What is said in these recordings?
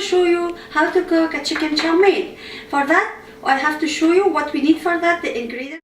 show you how to cook a chicken chow mein. For that, I have to show you what we need for that, the ingredients.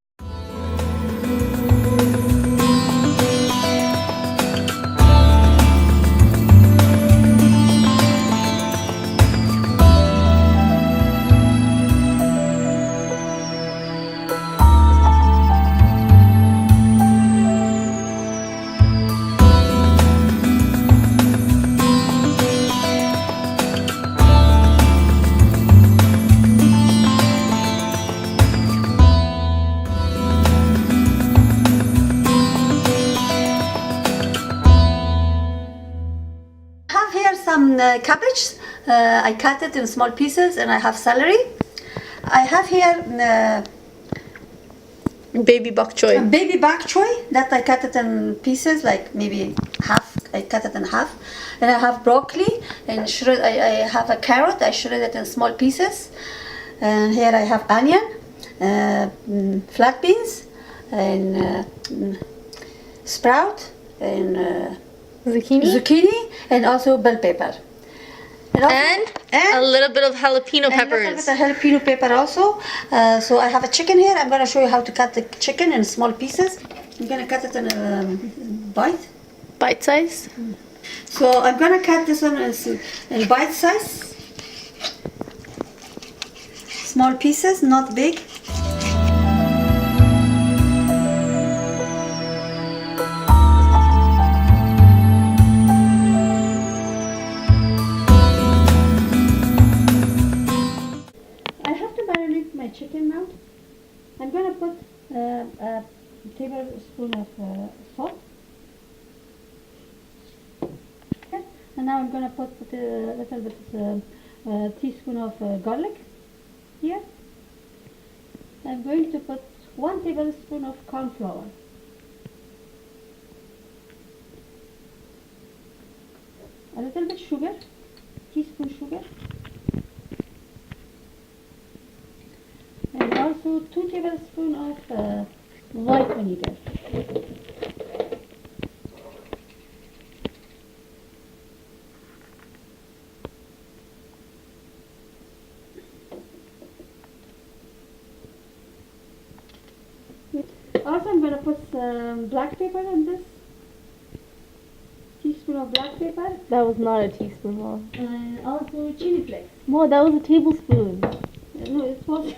Cabbage, I cut it in small pieces, and I have celery. I have here baby bok choy. Baby bok choy that I cut it in pieces, like maybe half. I cut it in half, and I have broccoli and I have a carrot. I shred it in small pieces, and here I have onion, flat beans, and sprout, and zucchini, and also bell pepper. And a little bit of jalapeno peppers. A little bit of jalapeno pepper also. So I have a chicken here. I'm going to show you how to cut the chicken in small pieces. I'm going to cut it in a bite size. So I'm going to cut this one in bite size. Small pieces, not big. Chicken now. I'm going to put a tablespoon of salt. Okay. And now I'm going to put a little bit teaspoon of garlic here. I'm going to put 1 tablespoon of corn flour. A little bit sugar, teaspoon sugar. And also 2 tablespoons of white vinegar. Also, I'm going to put some black pepper in this. Teaspoon of black pepper. That was not a teaspoon, Mom. And also chili flakes. Mom, that was a tablespoon. No, it was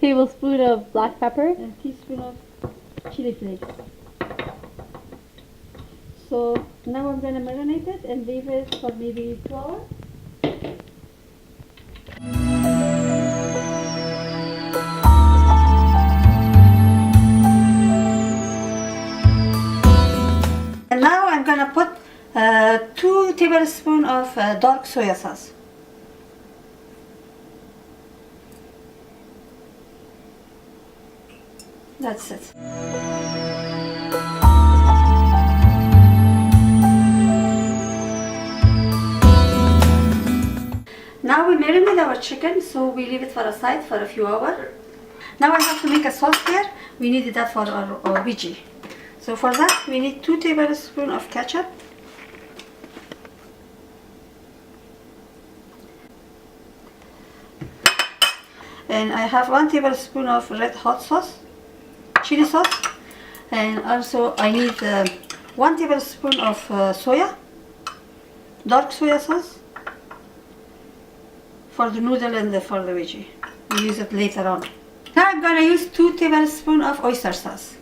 tablespoon of black pepper. A teaspoon of chili flakes. So now I'm going to marinate it and leave it for maybe 2 hours. And now I'm going to put 2 tablespoons of dark soya sauce. That's it. Now we marinate our chicken, so we leave it for aside for a few hours. Now I have to make a sauce here. We need that for our veggie. So for that we need 2 tablespoons of ketchup. And I have 1 tablespoon of red hot sauce, chili sauce, and also I need 1 tablespoon of soya, dark soya sauce for the noodle and for the veggie. We'll use it later on. Now I'm going to use 2 tablespoons of oyster sauce.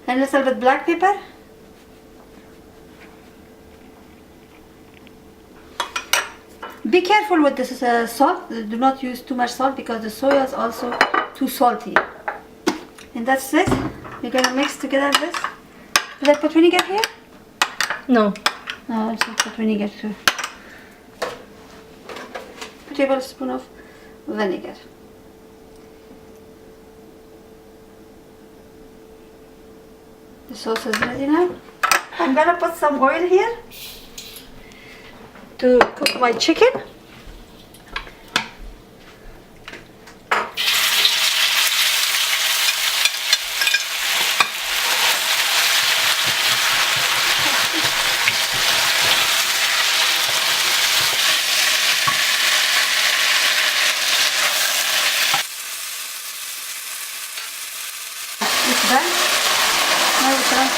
And a little bit black pepper. Be careful with this salt. Do not use too much salt because the soya is also too salty. And that's it. We're going to mix together this. Did I put vinegar here? No. No, I should put vinegar too. 2 tablespoons of vinegar. The sauce is ready now. I'm gonna put some oil here to cook my chicken.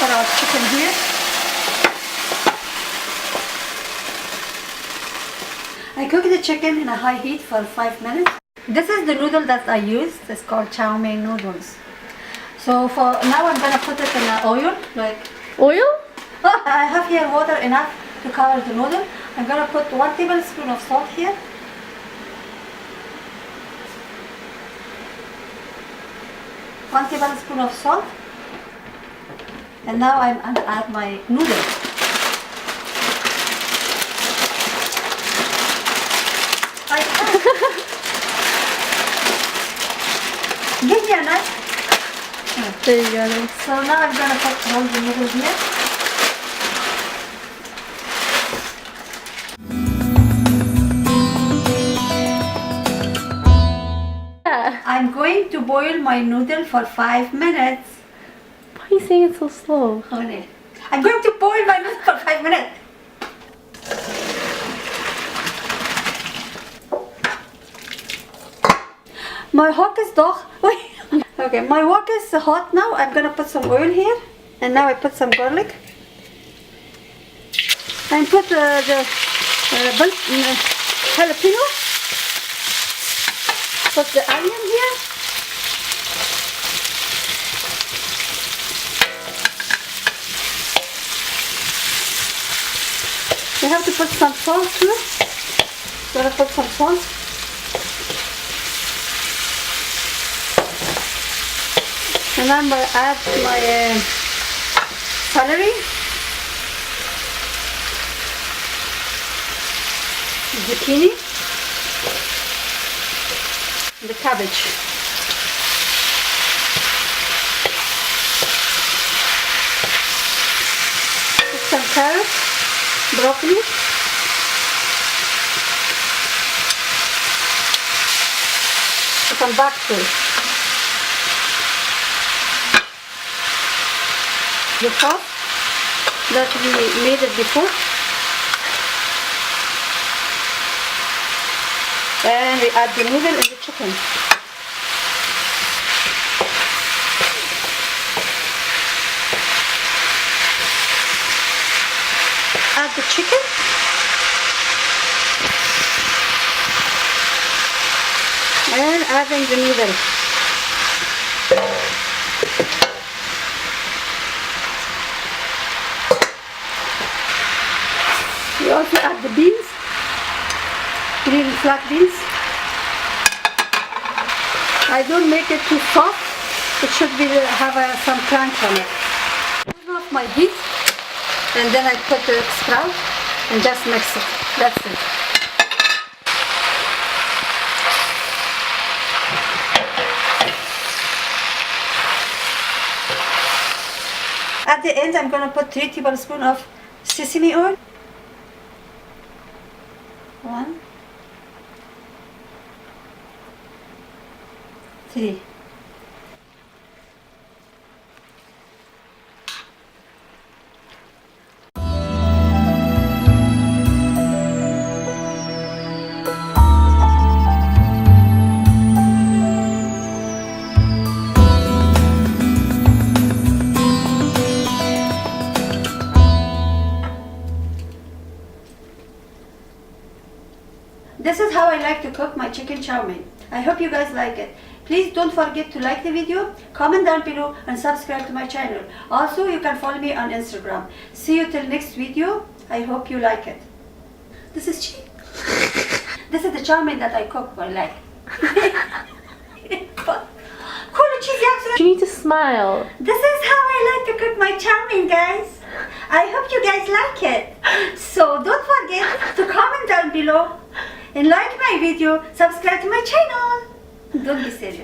gonna put our chicken here. I cook the chicken in a high heat for 5 minutes. This is the noodle that I used. It's called chow mein noodles. So for now I'm gonna put it in oil, like Oil? I have here water enough to cover the noodle. I'm gonna put 1 tablespoon of salt here. One tablespoon of salt. And now I'm gonna add my noodle. Give me a knife. There you go. So now I'm gonna put all the noodles here. I'm going to boil my noodle for 5 minutes. Why are you saying it so slow? Honey, I'm going to boil my noodle for 5 minutes. My wok is doch. Okay, my wok is hot now. I'm gonna put some oil here, and now I put some garlic, and put the jalapeno. Put the onion here. You have to put some salt too. Gonna put some salt. And I'm going to add my celery, zucchini, and the cabbage. Put some carrots, broccoli, some bok choy. The sauce that we made it before, and we add the noodle and the chicken. Add the chicken, and adding the noodle. We also add the beans, green flat beans. I don't make it too soft. It should be have some crunch on it. Turn off my heat, and then I put the sprout and just mix it. That's it. At the end, I'm gonna put 3 tablespoons of sesame oil. 1, 3. This is how I like to cook my chicken chow mein. I hope you guys like it. Please don't forget to like the video, comment down below, and subscribe to my channel. Also, you can follow me on Instagram. See you till next video. I hope you like it. This is cheap. This is the chow mein that I cook. I like. You need to smile. This is how I like to cook my chow mein, guys. I hope you guys like it. So don't forget to comment down below and like my video, subscribe to my channel. Don't be serious.